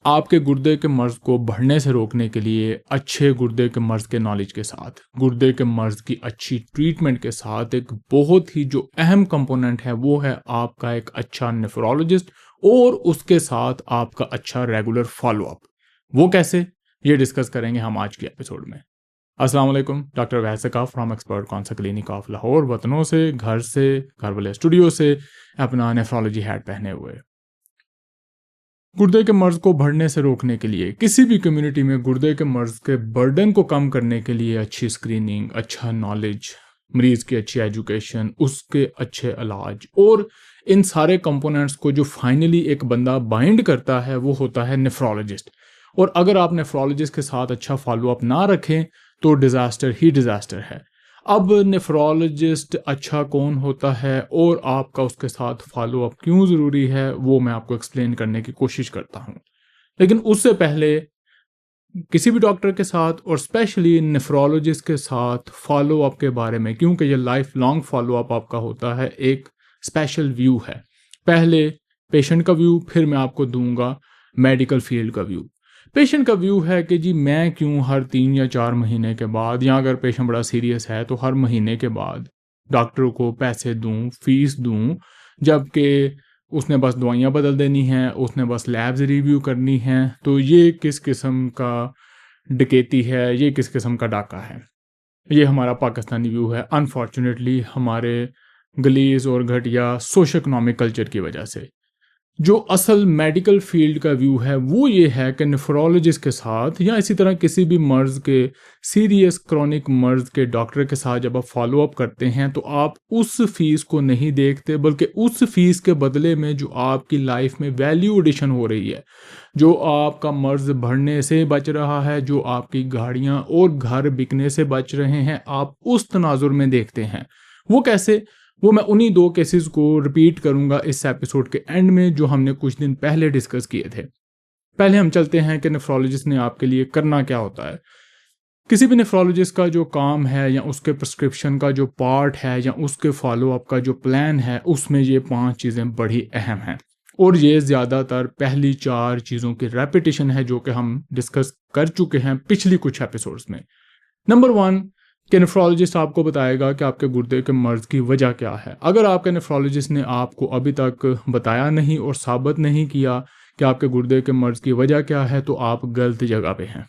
आपके गुर्दे के मर्ज़ को बढ़ने से रोकने के लिए अच्छे गुर्दे के मर्ज़ के नॉलेज के साथ, गुर्दे के मर्ज़ की अच्छी ट्रीटमेंट के साथ एक बहुत ही जो अहम कंपोनेंट है वो है आपका एक अच्छा नेफ्रोलॉजिस्ट और उसके साथ आपका अच्छा रेगुलर फॉलोअप। वो कैसे, ये डिस्कस करेंगे हम आज के एपिसोड में। अस्सलाम वालेकुम, डॉक्टर वैसका from expert counsel clinic of Lahore, वतनों से, घर वाले स्टूडियो से अपना नेफ्रोलॉजी हैट पहने हुए। गुर्दे के मर्ज़ को बढ़ने से रोकने के लिए किसी भी कम्युनिटी में गुर्दे के मर्ज़ के बर्डन को कम करने के लिए अच्छी स्क्रीनिंग, अच्छा नॉलेज, मरीज़ की अच्छी एजुकेशन, उसके अच्छे इलाज और इन सारे कंपोनेंट्स को जो फाइनली एक बंदा बाइंड करता है वो होता है नेफ्रोलॉजिस्ट। और अगर आप नेफ्रोलॉजिस्ट के साथ अच्छा फॉलोअप ना रखें तो डिज़ास्टर ही डिज़ास्टर है। अब नेफ्रोलॉजिस्ट अच्छा कौन होता है और आपका उसके साथ फॉलोअप क्यों ज़रूरी है वो मैं आपको एक्सप्लेन करने की कोशिश करता हूँ। लेकिन उससे पहले किसी भी डॉक्टर के साथ और स्पेशली नेफ्रोलॉजिस्ट के साथ फॉलोअप के बारे में, क्योंकि ये लाइफ लॉन्ग फॉलोअप आपका होता है, एक स्पेशल व्यू है। पहले पेशेंट का व्यू, फिर मैं आपको दूंगा मेडिकल फील्ड का व्यू। पेशेंट का व्यू है कि जी मैं क्यों हर 3 या 4 महीने के बाद, या अगर पेशेंट बड़ा सीरियस है तो हर महीने के बाद डॉक्टर को पैसे दूं, फीस दूं, जबकि उसने बस दवाइयाँ बदल देनी हैं, उसने बस लैब्स रिव्यू करनी हैं। तो ये किस किस्म का डकैती है, ये किस किस्म का डाका है। ये हमारा पाकिस्तानी व्यू है, अनफॉर्चुनेटली हमारे गलीज और घटिया सोशो इकोनॉमिक कल्चर की वजह से। जो असल मेडिकल फील्ड का व्यू है वो ये है कि नेफ्रोलॉजिस्ट के साथ या इसी तरह किसी भी मर्ज़ के, सीरियस क्रॉनिक मर्ज़ के डॉक्टर के साथ जब आप फॉलोअप करते हैं तो आप उस फीस को नहीं देखते, बल्कि उस फीस के बदले में जो आपकी लाइफ में वैल्यू एडिशन हो रही है, जो आपका मर्ज़ बढ़ने से बच रहा है, जो आपकी गाड़ियाँ और घर बिकने से बच रहे हैं, आप उस तनाजुर में देखते हैं। वो कैसे, वो मैं उन्हीं 2 केसेस को रिपीट करूंगा इस एपिसोड के एंड में जो हमने कुछ दिन पहले डिस्कस किए थे। पहले हम चलते हैं कि नेफ्रोलॉजिस्ट ने आपके लिए करना क्या होता है। किसी भी नेफ्रोलॉजिस्ट का जो काम है या उसके प्रिस्क्रिप्शन का जो पार्ट है या उसके फॉलोअप का जो प्लान है, उसमें ये 5 चीज़ें बड़ी अहम हैं। और ये ज़्यादातर पहली 4 चीज़ों की रेपिटेशन है जो कि हम डिस्कस कर चुके हैं पिछली कुछ एपिसोड्स में। नंबर 1 कि नेफ्रोलॉजिस्ट आपको बताएगा कि आपके गुर्दे के मर्ज़ की वजह क्या है। अगर आपके नेफ्रोलॉजिस्ट ने आपको अभी तक बताया नहीं और साबित नहीं किया कि आपके गुर्दे के मर्ज़ की वजह क्या है तो आप गलत जगह पे हैं।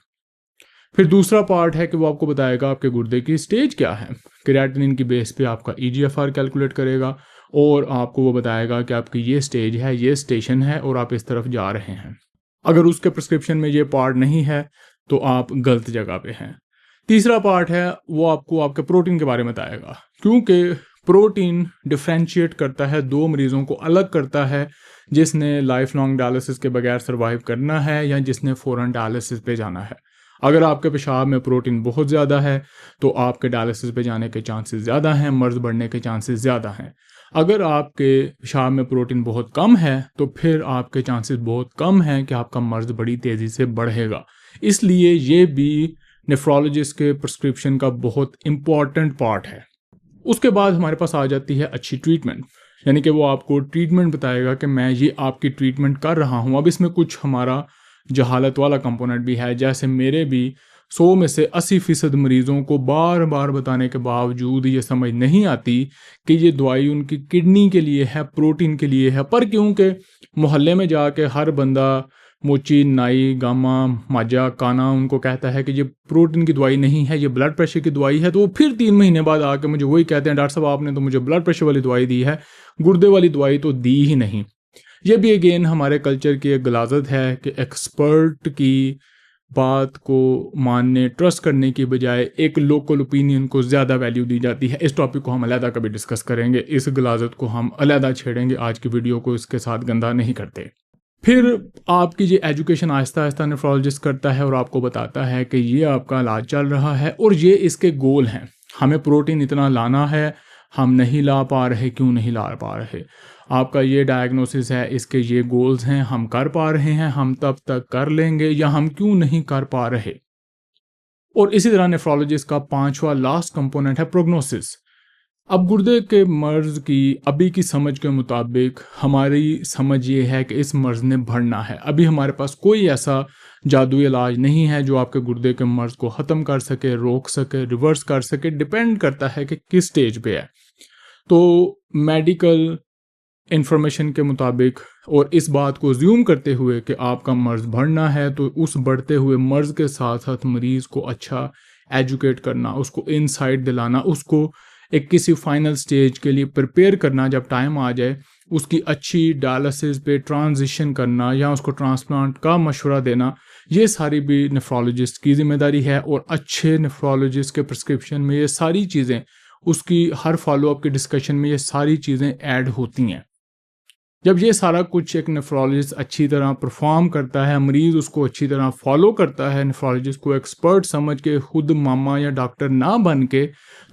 फिर दूसरा पार्ट है कि वो आपको बताएगा आपके गुर्दे की स्टेज क्या है। क्रिएटिनिन की बेस पे आपका ईजीएफआर कैलकुलेट करेगा और आपको वो बताएगा कि आपकी ये स्टेज है, ये स्टेशन है और आप इस तरफ जा रहे हैं। अगर उसके प्रिस्क्रिप्शन में ये पार्ट नहीं है तो आप गलत जगह पे हैं। तीसरा पार्ट है वो आपको आपके प्रोटीन के बारे में बताएगा, क्योंकि प्रोटीन डिफ्रेंशिएट करता है, 2 मरीज़ों को अलग करता है, जिसने लाइफ लॉन्ग डायलिसिस के बगैर सर्वाइव करना है या जिसने फ़ौरन डायलिसिस पे जाना है। अगर आपके पेशाब में प्रोटीन बहुत ज़्यादा है तो आपके डायलिसिस पे जाने के चांसेस ज़्यादा हैं, मर्ज़ बढ़ने के चांसेस ज़्यादा हैं। अगर आपके पेशाब में प्रोटीन बहुत कम है तो फिर आपके चांसेस बहुत कम हैं कि आपका मर्ज़ बड़ी तेज़ी से बढ़ेगा। इसलिए ये भी नेफ्रोलॉजिस्ट के प्रिस्क्रिप्शन का बहुत इम्पॉर्टेंट पार्ट है। उसके बाद हमारे पास आ जाती है अच्छी ट्रीटमेंट, यानी कि वो आपको ट्रीटमेंट बताएगा कि मैं ये आपकी ट्रीटमेंट कर रहा हूँ। अब इसमें कुछ हमारा जहालत वाला कंपोनेंट भी है, जैसे मेरे भी 100 में से 80% मरीज़ों को बार बार बताने के बावजूद ये समझ नहीं आती कि ये दवाई उनकी किडनी के लिए है, प्रोटीन के लिए है। पर क्योंकि मोहल्ले में जाके हर बंदा मोची, नाई, गामा, माजा, काना उनको कहता है कि ये प्रोटीन की दवाई नहीं है, ये ब्लड प्रेशर की दवाई है, तो वो फिर 3 महीने बाद आके मुझे वही कहते हैं, डॉक्टर साहब आपने तो मुझे ब्लड प्रेशर वाली दवाई दी है, गुर्दे वाली दवाई तो दी ही नहीं। ये भी अगेन हमारे कल्चर की एक गलाजत है कि एक्सपर्ट की बात को मानने, ट्रस्ट करने की बजाय एक लोकल ओपिनियन को ज़्यादा वैल्यू दी जाती है। इस टॉपिक को हम अलहदा कभी डिस्कस करेंगे, इस गलाजत को हम अलहदा छेड़ेंगे, आज की वीडियो को इसके साथ गंदा नहीं करते। फिर आपकी ये एजुकेशन आहिस्ता आहिस्ता नेफ्रोलॉजिस्ट करता है और आपको बताता है कि ये आपका इलाज चल रहा है और ये इसके गोल हैं। हमें प्रोटीन इतना लाना है, हम नहीं ला पा रहे, क्यों नहीं ला पा रहे। आपका ये डायग्नोसिस है, इसके ये गोल्स हैं, हम कर पा रहे हैं, हम तब तक कर लेंगे, या हम क्यों नहीं कर पा रहे। और इसी तरह नेफ्रोलॉजिस्ट का 5वां लास्ट कंपोनेंट है प्रोग्नोसिस, अब गुर्दे के मर्ज़ की अभी की समझ के मुताबिक हमारी समझ ये है कि इस मर्ज़ ने बढ़ना है। अभी हमारे पास कोई ऐसा जादुई इलाज नहीं है जो आपके गुर्दे के मर्ज़ को ख़त्म कर सके, रोक सके, रिवर्स कर सके। डिपेंड करता है कि किस स्टेज पे है। तो मेडिकल इन्फॉर्मेशन के मुताबिक और इस बात को ज़्यूम करते हुए कि आपका मर्ज़ बढ़ना है, तो उस बढ़ते हुए मर्ज़ के साथ साथ मरीज़ को अच्छा एजुकेट करना, उसको इनसाइट दिलाना, उसको एक किसी फाइनल स्टेज के लिए प्रिपेयर करना, जब टाइम आ जाए उसकी अच्छी डायलिसिस पे ट्रांजिशन करना या उसको ट्रांसप्लांट का मशवरा देना, ये सारी भी नेफ्रोलॉजिस्ट की ज़िम्मेदारी है। और अच्छे नेफ्रोलॉजिस्ट के प्रिस्क्रिप्शन में ये सारी चीज़ें, उसकी हर फॉलोअप के डिस्कशन में ये सारी चीज़ें ऐड होती हैं। जब ये सारा कुछ एक नेफ्रोलॉजिस्ट अच्छी तरह परफॉर्म करता है, मरीज़ उसको अच्छी तरह फॉलो करता है, नेफ्रोलॉजिस्ट को एक्सपर्ट समझ के, खुद मामा या डॉक्टर ना बन के,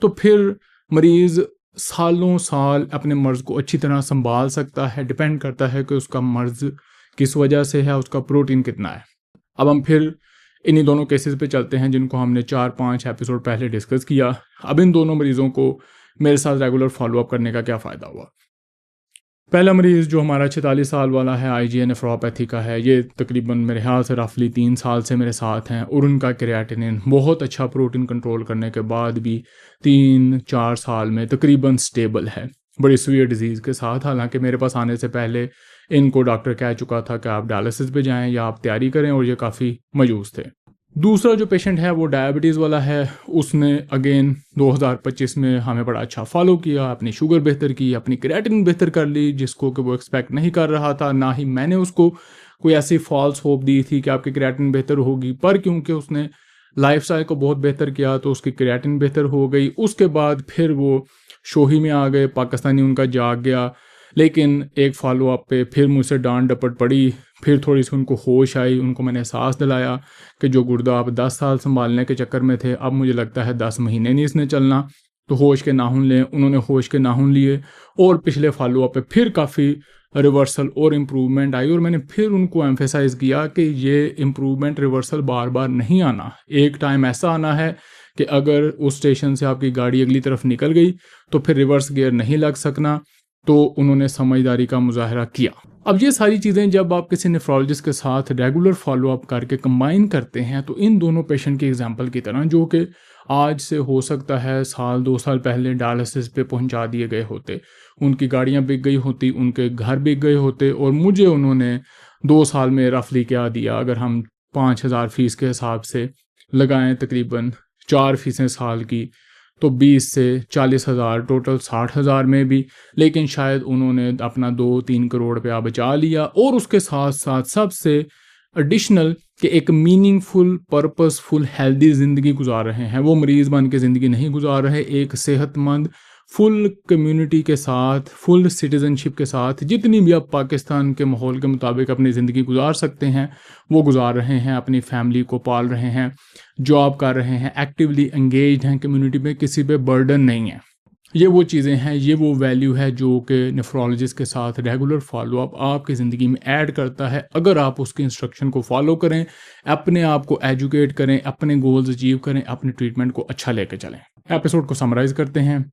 तो फिर मरीज़ सालों साल अपने मर्ज़ को अच्छी तरह संभाल सकता है। डिपेंड करता है कि उसका मर्ज़ किस वजह से है, उसका प्रोटीन कितना है। अब हम फिर इन्हीं दोनों केसेस पे चलते हैं जिनको हमने 4-5 एपिसोड पहले डिस्कस किया। अब इन दोनों मरीज़ों को मेरे साथ रेगुलर फॉलोअप करने का क्या फ़ायदा हुआ। पहला मरीज़ जो हमारा 46 साल वाला है, आईजीए नेफ्रोपैथी का है, ये तकरीबन मेरे ख्याल से रफली 3 साल से मेरे साथ हैं और उनका क्रिएटिनिन बहुत अच्छा प्रोटीन कंट्रोल करने के बाद भी 3-4 साल में तकरीबन स्टेबल है, बड़ी सीवियर डिज़ीज़ के साथ। हालांकि मेरे पास आने से पहले इनको डॉक्टर कह चुका था कि आप डायलिसिस पे जाएं या आप तैयारी करें, और ये काफ़ी मायूस थे। दूसरा जो पेशेंट है वो डायबिटीज़ वाला है। उसने अगेन 2025 में हमें बड़ा अच्छा फॉलो किया, अपनी शुगर बेहतर की, अपनी क्रिएटिनिन बेहतर कर ली, जिसको कि वो एक्सपेक्ट नहीं कर रहा था। ना ही मैंने उसको कोई ऐसी फॉल्स होप दी थी कि आपकी क्रिएटिनिन बेहतर होगी, पर क्योंकि उसने लाइफस्टाइल को बहुत बेहतर किया तो उसकी क्रिएटिनिन बेहतर हो गई। उसके बाद फिर वो शोही में आ गए, पाकिस्तानी उनका जाग गया, लेकिन एक फॉलो अप पे फिर मुझसे डांट डपट पड़ी। फिर थोड़ी सी उनको होश आई, उनको मैंने एहसास दिलाया कि जो गुर्दा आप 10 साल संभालने के चक्कर में थे, अब मुझे लगता है 10 महीने नहीं इसने चलना, तो होश के नाखून लें। उन्होंने होश के नाखून लिए और पिछले फॉलो अप पे फिर काफ़ी रिवर्सल और इम्प्रूवमेंट आई। और मैंने फिर उनको एम्फेसाइज़ किया कि ये इम्प्रूवमेंट रिवर्सल बार बार नहीं आना, एक टाइम ऐसा आना है कि अगर उस स्टेशन से आपकी गाड़ी अगली तरफ निकल गई तो फिर रिवर्स गियर नहीं लग सकना। तो उन्होंने समझदारी का मुजाहरा किया। अब ये सारी चीज़ें जब आप किसी नेफ्रोलॉजिस्ट के साथ रेगुलर फॉलोअप करके कंबाइन करते हैं, तो इन दोनों पेशेंट की एग्जांपल की तरह, जो कि आज से हो सकता है 1-2 साल पहले डायलिसिस पे पहुंचा दिए गए होते, उनकी गाड़ियां बिक गई होती, उनके घर बिक गए होते, और मुझे उन्होंने 2 साल में रफली क्या दिया, अगर हम 5,000 फीस के हिसाब से लगाएं, तकरीबन 4 फीसें साल की, तो 20 से 40,000, टोटल 60,000 में भी। लेकिन शायद उन्होंने अपना 2-3 करोड़ रुपया बचा लिया, और उसके साथ साथ सबसे एडिशनल कि एक मीनिंगफुल, पर्पसफुल, हेल्दी ज़िंदगी गुजार रहे हैं। वो मरीज़ बन के ज़िंदगी नहीं गुजार रहे, एक सेहतमंद फुल कम्युनिटी के साथ, फुल सिटीज़नशिप के साथ, जितनी भी आप पाकिस्तान के माहौल के मुताबिक अपनी ज़िंदगी गुजार सकते हैं वो गुजार रहे हैं। अपनी फैमिली को पाल रहे हैं, जॉब कर रहे हैं, एक्टिवली एंगेज्ड हैं कम्युनिटी में, किसी पे बर्डन नहीं है। ये वो चीज़ें हैं, ये वो वैल्यू है जो कि नेफ्रोलॉजिस्ट के साथ रेगुलर फॉलोअप आपकी ज़िंदगी में ऐड करता है। अगर आप उसकी इंस्ट्रक्शन को फॉलो करें, अपने आप को एजुकेट करें, अपने गोल्स अचीव करें, अपने ट्रीटमेंट को अच्छा लेकर चलें। एपिसोड को समराइज़ करते हैं।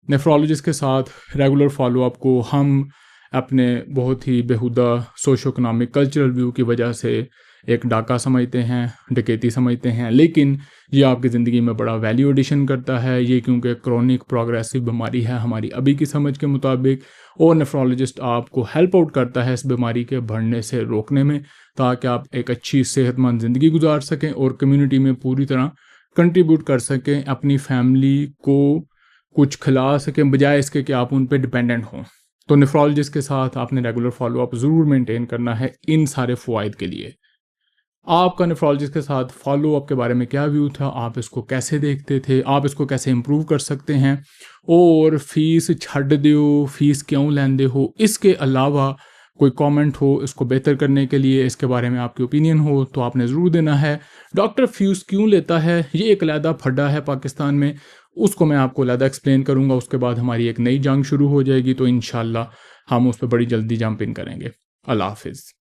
नेफ्रोलॉजिस्ट के साथ रेगुलर फॉलोअप को हम अपने बहुत ही बेहुदा सोशो इकोनॉमिक कल्चरल व्यू की वजह से एक डाका समझते हैं, डकैती समझते हैं, लेकिन ये आपकी ज़िंदगी में बड़ा वैल्यू एडिशन करता है। ये क्योंकि क्रोनिक प्रोग्रेसिव बीमारी है हमारी अभी की समझ के मुताबिक, और नेफ्रोलॉजिस्ट आपको हेल्प आउट करता है इस बीमारी के बढ़ने से रोकने में, ताकि आप एक अच्छी सेहतमंद ज़िंदगी गुजार सकें और कम्युनिटी में पूरी तरह कंट्रीब्यूट कर सकें, अपनी फैमिली को कुछ खिला सकें, बजाय इसके कि आप उन पे डिपेंडेंट हों। तो नेफ्रोलॉजिस्ट के साथ आपने रेगुलर फॉलोअप ज़रूर मेंटेन करना है इन सारे फ़वाइद के लिए। आपका नेफ्रोलॉजिस्ट के साथ फॉलोअप के बारे में क्या व्यू था, आप इसको कैसे देखते थे, आप इसको कैसे इम्प्रूव कर सकते हैं, और फीस छड्ड दो, फीस क्यों लेंदे हो, इसके अलावा कोई कमेंट हो इसको बेहतर करने के लिए, इसके बारे में आपकी ओपिनियन हो तो आपने ज़रूर देना है। डॉक्टर फीस क्यों लेता है, ये एक अलहदा फड्डा है पाकिस्तान में, उसको मैं आपको अलहदा एक्सप्लेन करूँगा। उसके बाद हमारी एक नई जंग शुरू हो जाएगी, तो इंशाल्लाह हम उस पर बड़ी जल्दी जंप इन करेंगे। अल्लाह हाफिज़।